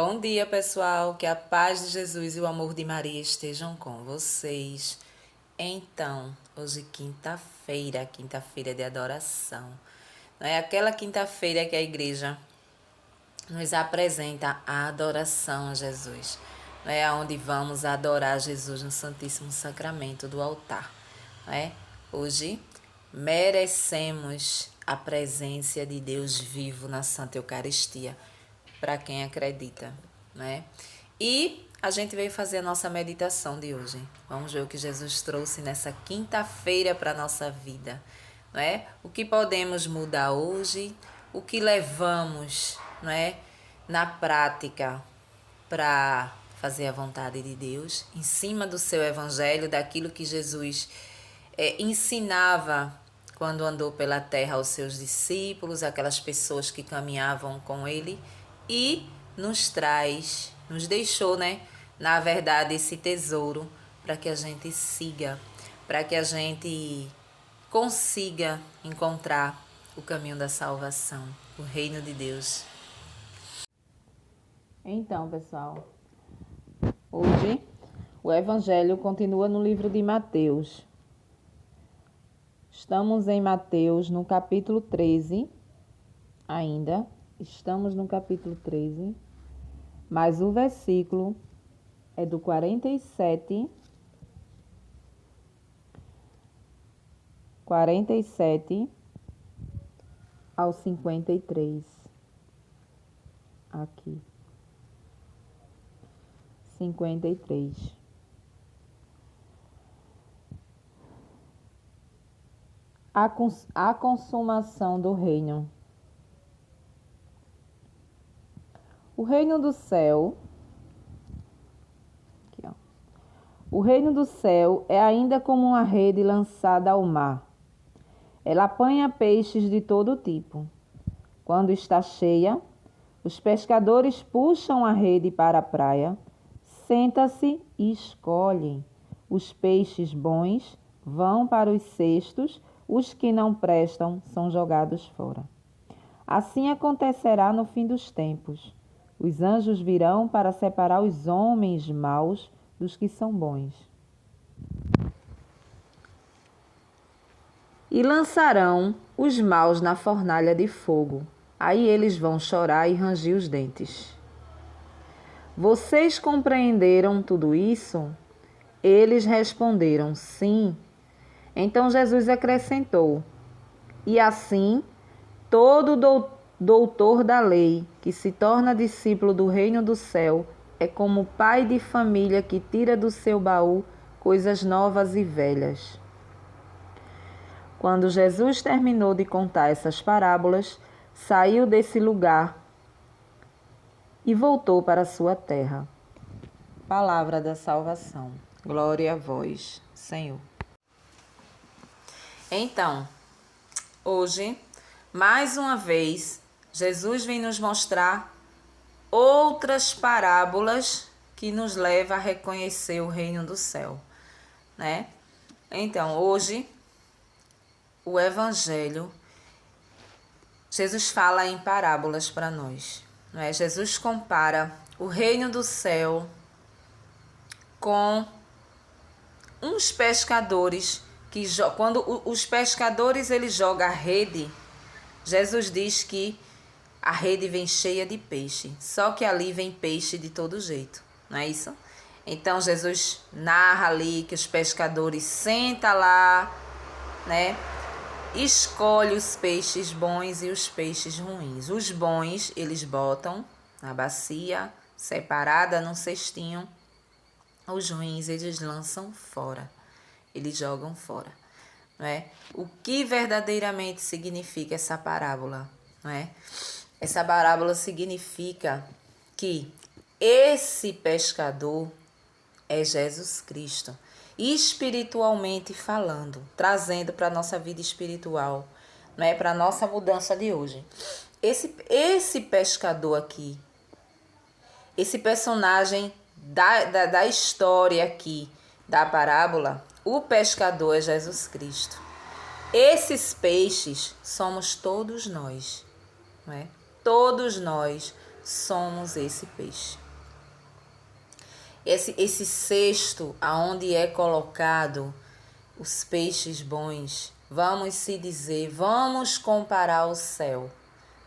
Bom dia, pessoal. Que a paz de Jesus e o amor de Maria estejam com vocês. Então, hoje quinta-feira de adoração. Não é aquela quinta-feira que a igreja nos apresenta a adoração a Jesus. Não é onde vamos adorar Jesus no Santíssimo Sacramento do altar. Não é? Hoje merecemos a presença de Deus vivo na Santa Eucaristia, para quem acredita, né? E a gente veio fazer a nossa meditação de hoje. Vamos ver o que Jesus trouxe nessa quinta-feira para a nossa vida, não é? O que podemos mudar hoje, o que levamos, não é, na prática para fazer a vontade de Deus, em cima do seu evangelho, daquilo que Jesus ensinava quando andou pela terra aos seus discípulos, aquelas pessoas que caminhavam com ele, e nos deixou, né, na verdade, esse tesouro para que a gente siga, para que a gente consiga encontrar o caminho da salvação, o reino de Deus. Então, pessoal, hoje o Evangelho continua no livro de Mateus. Estamos em Mateus, no capítulo 13, ainda. Estamos no capítulo 13, mas o versículo é do 47 ao 53. Aqui. 53. A consumação do reino. O reino do céu. Aqui, ó. O reino do céu é ainda como uma rede lançada ao mar. Ela apanha peixes de todo tipo. Quando está cheia, os pescadores puxam a rede para a praia, sentam-se e escolhem. Os peixes bons vão para os cestos, os que não prestam são jogados fora. Assim acontecerá no fim dos tempos. Os anjos virão para separar os homens maus dos que são bons. E lançarão os maus na fornalha de fogo. Aí eles vão chorar e ranger os dentes. Vocês compreenderam tudo isso? Eles responderam, sim. Então Jesus acrescentou, e assim, todo doutor da lei que se torna discípulo do reino do céu é como pai de família que tira do seu baú coisas novas e velhas. Quando Jesus terminou de contar essas parábolas, saiu desse lugar e voltou para a sua terra. Palavra da salvação. Glória a vós, Senhor. Então, hoje, mais uma vez, Jesus vem nos mostrar outras parábolas que nos levam a reconhecer o reino do céu, né? Então, hoje, o Evangelho, Jesus fala em parábolas para nós, não é? Jesus compara o reino do céu com uns pescadores que quando os pescadores eles jogam a rede, Jesus diz que a rede vem cheia de peixe, só que ali vem peixe de todo jeito, não é isso? Então Jesus narra ali que os pescadores sentam lá, né? Escolhe os peixes bons e os peixes ruins. Os bons eles botam na bacia, separada num cestinho. Os ruins eles lançam fora. Eles jogam fora, não é? O que verdadeiramente significa essa parábola, não é? Essa parábola significa que esse pescador é Jesus Cristo, espiritualmente falando, trazendo para a nossa vida espiritual, não é? Para a nossa mudança de hoje. Esse pescador aqui, esse personagem da história aqui, da parábola, o pescador é Jesus Cristo. Esses peixes somos todos nós, não é? Todos nós somos esse peixe. Esse cesto aonde é colocado os peixes bons, vamos se dizer, vamos comparar o céu,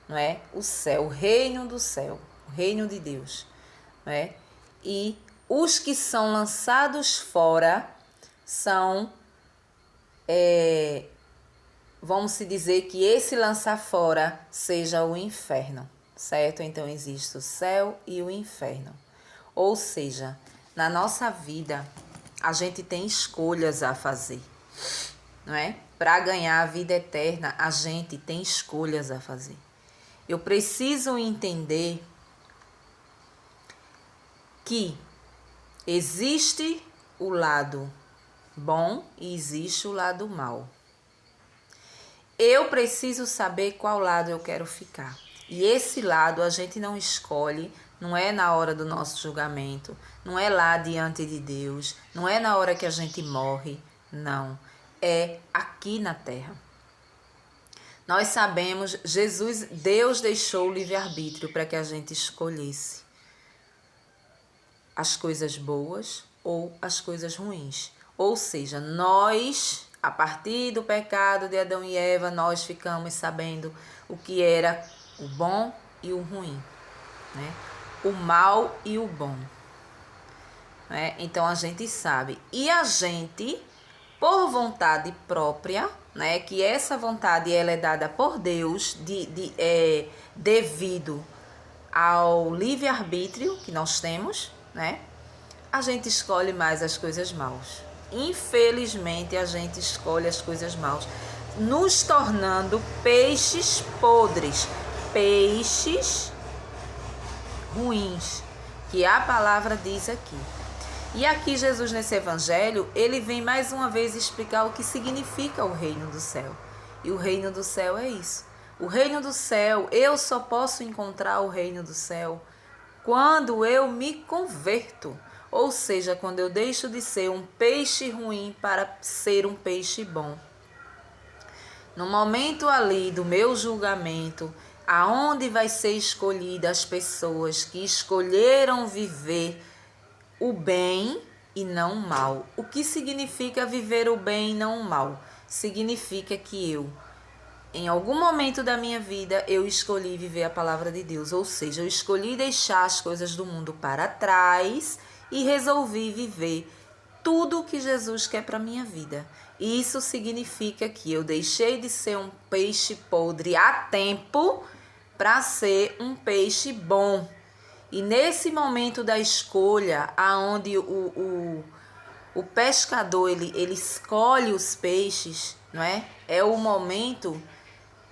não é? O céu, o reino do céu, o reino de Deus, não é? E os que são lançados fora são, vamos se dizer que esse lançar fora seja o inferno, certo? Então existe o céu e o inferno. Ou seja, na nossa vida, a gente tem escolhas a fazer, não é? Para ganhar a vida eterna, a gente tem escolhas a fazer. Eu preciso entender que existe o lado bom e existe o lado mal. Eu preciso saber qual lado eu quero ficar. E esse lado a gente não escolhe, não é na hora do nosso julgamento, não é lá diante de Deus, não é na hora que a gente morre, não. É aqui na terra. Nós sabemos, Deus deixou o livre-arbítrio para que a gente escolhesse as coisas boas ou as coisas ruins. Ou seja, nós, a partir do pecado de Adão e Eva, nós ficamos sabendo o que era o bom e o ruim, né? O mal e o bom, né? Então a gente sabe. E a gente, por vontade própria, né? Que essa vontade ela é dada por Deus devido ao livre-arbítrio que nós temos, né? A gente escolhe mais as coisas maus. Infelizmente, a gente escolhe as coisas maus, nos tornando peixes podres, peixes ruins, que a palavra diz aqui. E aqui Jesus, nesse evangelho, ele vem mais uma vez explicar o que significa o reino do céu. E o reino do céu é isso. O reino do céu, eu só posso encontrar o reino do céu quando eu me converto. Ou seja, quando eu deixo de ser um peixe ruim para ser um peixe bom. No momento ali do meu julgamento, aonde vai ser escolhida as pessoas que escolheram viver o bem e não o mal. O que significa viver o bem e não o mal? Significa que eu, em algum momento da minha vida, eu escolhi viver a palavra de Deus. Ou seja, eu escolhi deixar as coisas do mundo para trás e resolvi viver tudo o que Jesus quer para a minha vida. E isso significa que eu deixei de ser um peixe podre a tempo para ser um peixe bom. E nesse momento da escolha, aonde o pescador ele escolhe os peixes, não é? É o momento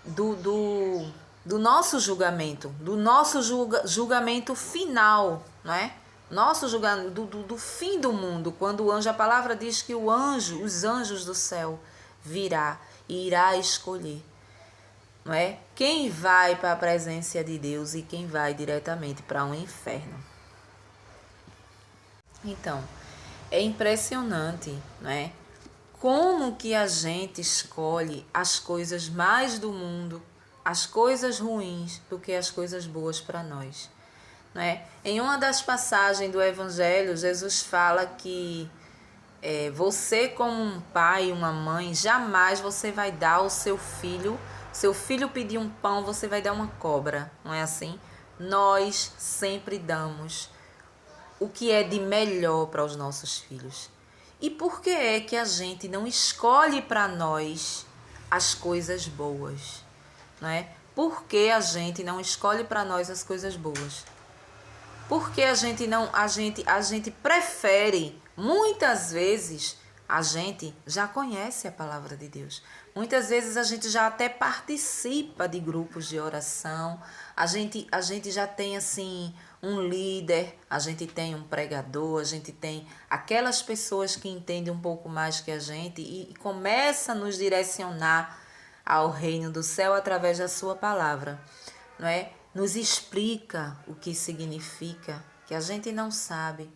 do nosso julgamento, do nosso julgamento final, não é? Nosso julgamento do fim do mundo, quando o anjo, a palavra diz que os anjos do céu irá escolher, não é? Quem vai para a presença de Deus e quem vai diretamente para um inferno. Então, é impressionante, não é? Como que a gente escolhe as coisas mais do mundo, as coisas ruins, do que as coisas boas para nós. Não é? Em uma das passagens do Evangelho, Jesus fala que você como um pai, uma mãe, jamais você vai dar ao seu filho pedir um pão, você vai dar uma cobra, não é assim? Nós sempre damos o que é de melhor para os nossos filhos. E por que é que a gente não escolhe para nós as coisas boas, não é? Por que a gente não escolhe para nós as coisas boas? Porque a gente prefere, muitas vezes, a gente já conhece a palavra de Deus. Muitas vezes a gente já até participa de grupos de oração. A gente já tem assim um líder, a gente tem um pregador, a gente tem aquelas pessoas que entendem um pouco mais que a gente e começa a nos direcionar ao reino do céu através da sua palavra, não é? Nos explica o que significa, que a gente não sabe,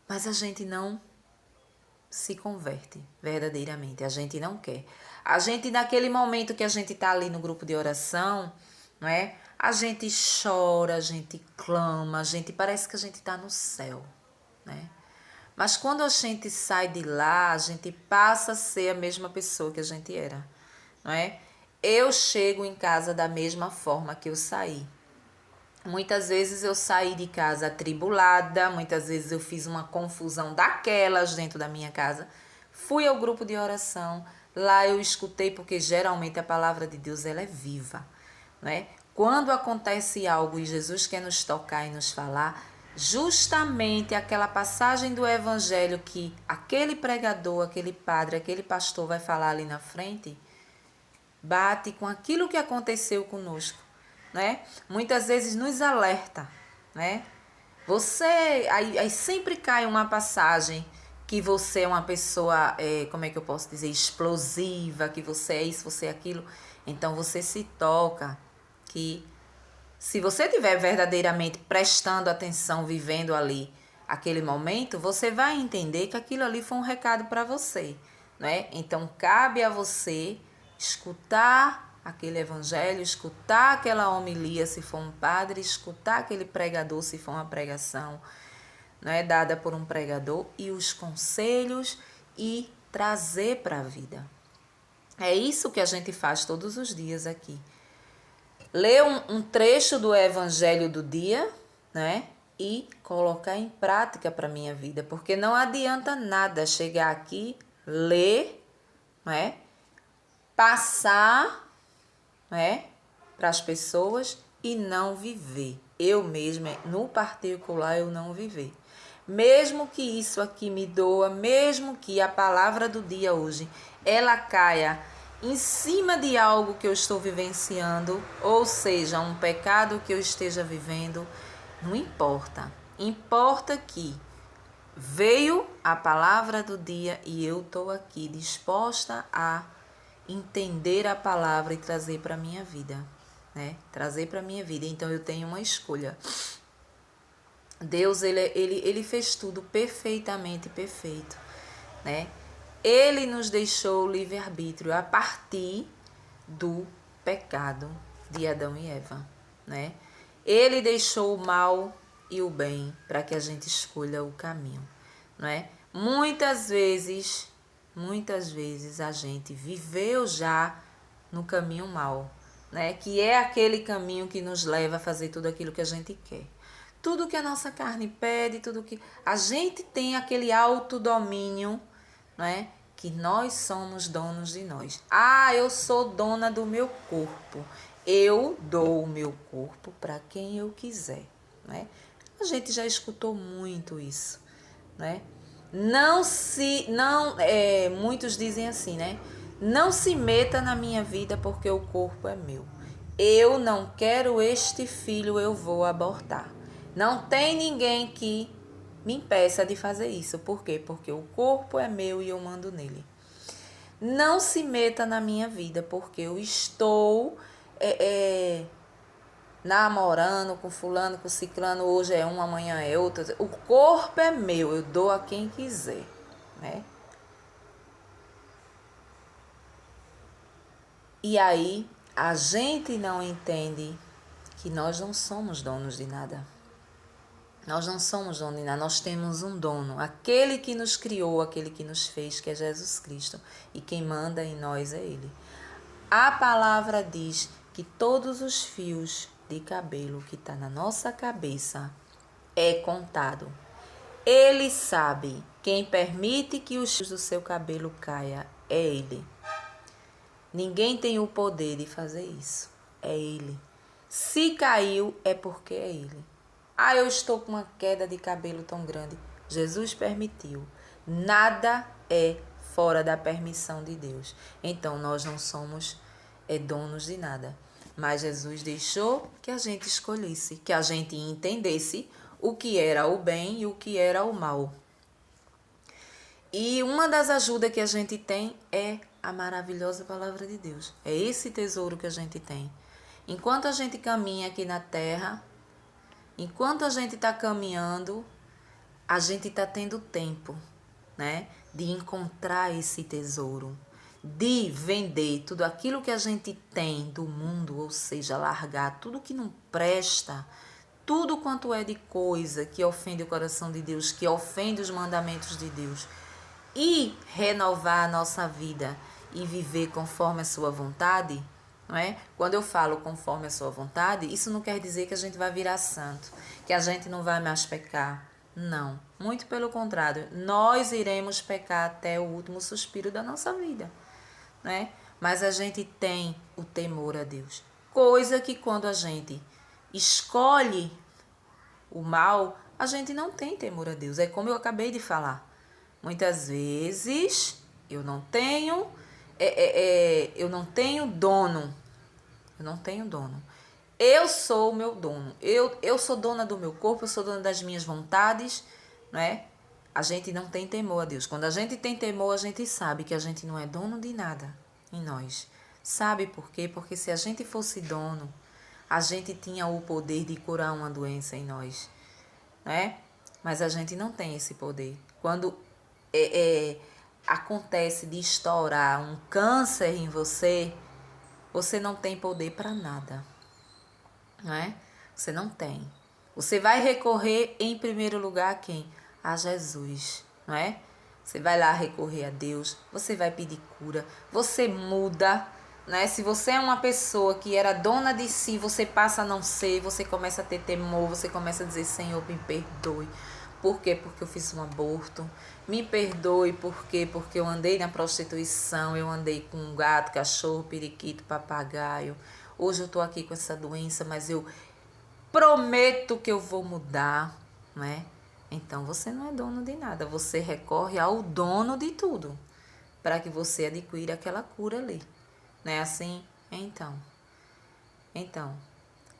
mas a gente não se converte verdadeiramente, a gente não quer. A gente, naquele momento que a gente está ali no grupo de oração, não é? A gente chora, a gente clama, a gente parece que a gente está no céu, né? Mas quando a gente sai de lá, a gente passa a ser a mesma pessoa que a gente era, não é? Eu chego em casa da mesma forma que eu saí. Muitas vezes eu saí de casa atribulada, muitas vezes eu fiz uma confusão daquelas dentro da minha casa. Fui ao grupo de oração, lá eu escutei, porque geralmente a palavra de Deus ela é viva, né? Quando acontece algo e Jesus quer nos tocar e nos falar, justamente aquela passagem do evangelho que aquele pregador, aquele padre, aquele pastor vai falar ali na frente, bate com aquilo que aconteceu conosco, né? Muitas vezes nos alerta, né? Aí sempre cai uma passagem que você é uma pessoa, como é que eu posso dizer, explosiva, que você é isso, você é aquilo. Então você se toca que se você estiver verdadeiramente prestando atenção, vivendo ali aquele momento, você vai entender que aquilo ali foi um recado para você, né? Então cabe a você escutar aquele evangelho, escutar aquela homilia se for um padre, escutar aquele pregador se for uma pregação, né, dada por um pregador, e os conselhos e trazer para a vida. É isso que a gente faz todos os dias aqui. Ler um trecho do evangelho do dia, né, e colocar em prática para a minha vida, porque não adianta nada chegar aqui, ler, né, passar, né, para as pessoas e não viver. Eu mesma, no particular, eu não viver. Mesmo que isso aqui me doa, mesmo que a palavra do dia hoje, ela caia em cima de algo que eu estou vivenciando, ou seja, um pecado que eu esteja vivendo, não importa. Importa que veio a palavra do dia e eu estou aqui disposta a entender a palavra e trazer para a minha vida, né? Trazer para a minha vida. Então eu tenho uma escolha. Deus, ele fez tudo perfeitamente perfeito, né? Ele nos deixou o livre-arbítrio a partir do pecado de Adão e Eva, né? Ele deixou o mal e o bem para que a gente escolha o caminho, né? Muitas vezes a gente viveu já no caminho mal, né? Que é aquele caminho que nos leva a fazer tudo aquilo que a gente quer. Tudo que a nossa carne pede, tudo que a gente tem aquele autodomínio, né? Que nós somos donos de nós. Ah, eu sou dona do meu corpo. Eu dou o meu corpo para quem eu quiser, né? A gente já escutou muito isso, né? Muitos dizem assim, né? Não se meta na minha vida porque o corpo é meu. Eu não quero este filho, eu vou abortar. Não tem ninguém que me impeça de fazer isso. Por quê? Porque o corpo é meu e eu mando nele. Não se meta na minha vida porque eu estou namorando com fulano, com ciclano, hoje é um, amanhã é outro. O corpo é meu, eu dou a quem quiser, né? E aí a gente não entende que nós não somos donos de nada. Nós não somos donos de nada, nós temos um dono, aquele que nos criou, aquele que nos fez, que é Jesus Cristo. E quem manda em nós é Ele. A palavra diz que todos os fios de cabelo que está na nossa cabeça é contado. Ele sabe, quem permite que os fios do seu cabelo caia é Ele. Ninguém tem o poder de fazer isso, é Ele. Se caiu é porque é Ele. Ah, eu estou com uma queda de cabelo tão grande. Jesus permitiu. Nada é fora da permissão de Deus. Então, nós não somos donos de nada. Mas Jesus deixou que a gente escolhesse, que a gente entendesse o que era o bem e o que era o mal. E uma das ajudas que a gente tem é a maravilhosa palavra de Deus. É esse tesouro que a gente tem. Enquanto a gente caminha aqui na terra, enquanto a gente está caminhando, a gente está tendo tempo, né, de encontrar esse tesouro, de vender tudo aquilo que a gente tem do mundo, ou seja, largar tudo que não presta, tudo quanto é de coisa que ofende o coração de Deus, que ofende os mandamentos de Deus, e renovar a nossa vida e viver conforme a sua vontade, não é? Quando eu falo conforme a sua vontade, isso não quer dizer que a gente vai virar santo, que a gente não vai mais pecar. Não, muito pelo contrário, nós iremos pecar até o último suspiro da nossa vida, né? Mas a gente tem o temor a Deus, coisa que quando a gente escolhe o mal, a gente não tem temor a Deus. É como eu acabei de falar. Muitas vezes eu não tenho dono. Eu não tenho dono. Eu sou o meu dono. Eu sou dona do meu corpo, eu sou dona das minhas vontades, né? A gente não tem temor a Deus. Quando a gente tem temor, a gente sabe que a gente não é dono de nada em nós. Sabe por quê? Porque se a gente fosse dono, a gente tinha o poder de curar uma doença em nós, né? Mas a gente não tem esse poder. Quando acontece de estourar um câncer em você, você não tem poder para nada, não é? Você não tem. Você vai recorrer em primeiro lugar a quem? A Jesus, não é? Você vai lá recorrer a Deus, você vai pedir cura, você muda, né? Se você é uma pessoa que era dona de si, você passa a não ser, você começa a ter temor, você começa a dizer, Senhor, me perdoe. Por quê? Porque eu fiz um aborto. Me perdoe, por quê? Porque eu andei na prostituição, eu andei com um gato, cachorro, periquito, papagaio. Hoje eu tô aqui com essa doença, mas eu prometo que eu vou mudar, né? Então você não é dono de nada, você recorre ao dono de tudo, para que você adquira aquela cura ali. Não é assim? Então,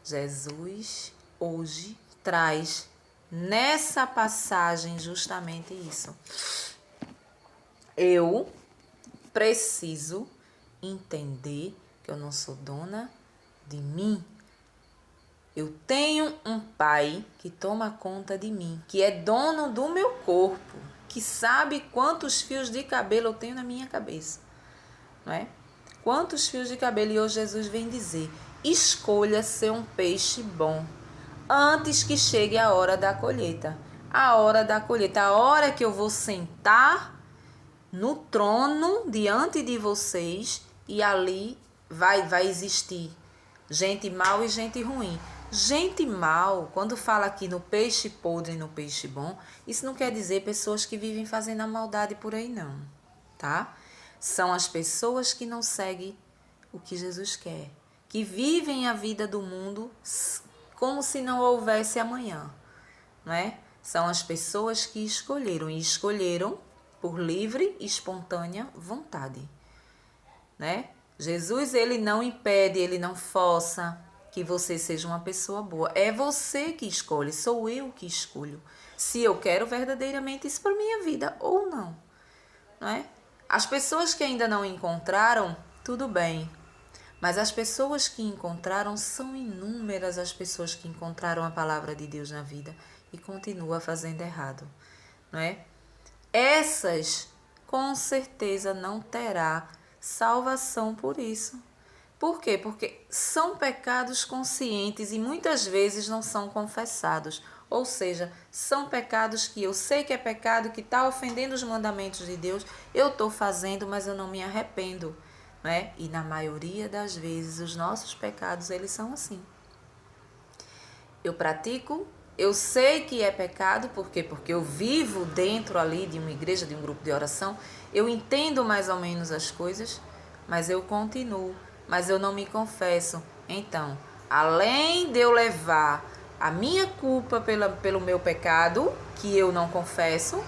Jesus hoje traz nessa passagem justamente isso. Eu preciso entender que eu não sou dona de mim. Eu tenho um pai que toma conta de mim, que é dono do meu corpo, que sabe quantos fios de cabelo eu tenho na minha cabeça, não é? Quantos fios de cabelo? E hoje Jesus vem dizer, escolha ser um peixe bom antes que chegue a hora da colheita. A hora da colheita, a hora que eu vou sentar no trono diante de vocês e ali vai existir gente mal e gente ruim. Gente mal, quando fala aqui no peixe podre e no peixe bom, isso não quer dizer pessoas que vivem fazendo a maldade por aí não, tá? São as pessoas que não seguem o que Jesus quer, que vivem a vida do mundo como se não houvesse amanhã, não é? São as pessoas que escolheram por livre e espontânea vontade, né? Jesus, ele não impede, ele não força que você seja uma pessoa boa. É você que escolhe, sou eu que escolho. Se eu quero verdadeiramente isso para minha vida ou não, não é? As pessoas que ainda não encontraram, tudo bem. Mas as pessoas que encontraram, são inúmeras as pessoas que encontraram a palavra de Deus na vida e continuam fazendo errado, não é? Essas, com certeza, não terá salvação por isso. Por quê? Porque são pecados conscientes e muitas vezes não são confessados. Ou seja, são pecados que eu sei que é pecado, que está ofendendo os mandamentos de Deus, eu estou fazendo, mas eu não me arrependo, né? E na maioria das vezes os nossos pecados, eles são assim. Eu pratico, eu sei que é pecado, por quê? Porque eu vivo dentro ali de uma igreja, de um grupo de oração, eu entendo mais ou menos as coisas, mas eu continuo, mas eu não me confesso. Então, além de eu levar a minha culpa pelo meu pecado, que eu não confesso,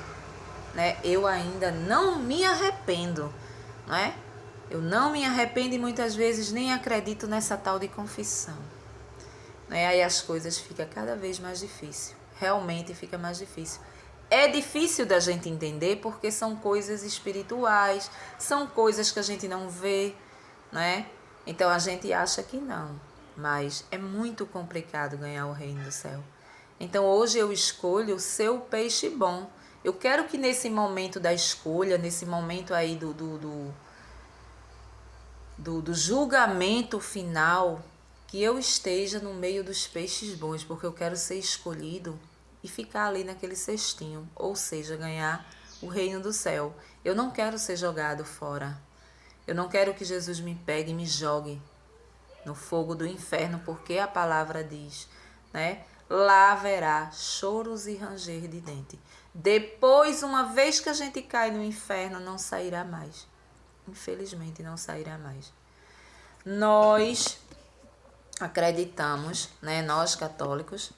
né, eu ainda não me arrependo, não é? Eu não me arrependo e muitas vezes nem acredito nessa tal de confissão. Né? Aí as coisas ficam cada vez mais difíceis. Realmente fica mais difícil. É difícil da gente entender porque são coisas espirituais, são coisas que a gente não vê, né? Então a gente acha que não, mas é muito complicado ganhar o reino do céu. Então hoje eu escolho ser o peixe bom. Eu quero que nesse momento da escolha, nesse momento aí do julgamento final, que eu esteja no meio dos peixes bons, porque eu quero ser escolhido e ficar ali naquele cestinho, ou seja, ganhar o reino do céu. Eu não quero ser jogado fora. Eu não quero que Jesus me pegue e me jogue no fogo do inferno, porque a palavra diz, né? Lá haverá choros e ranger de dente. Depois, uma vez que a gente cai no inferno, não sairá mais. Infelizmente, não sairá mais. Nós acreditamos, né, nós católicos,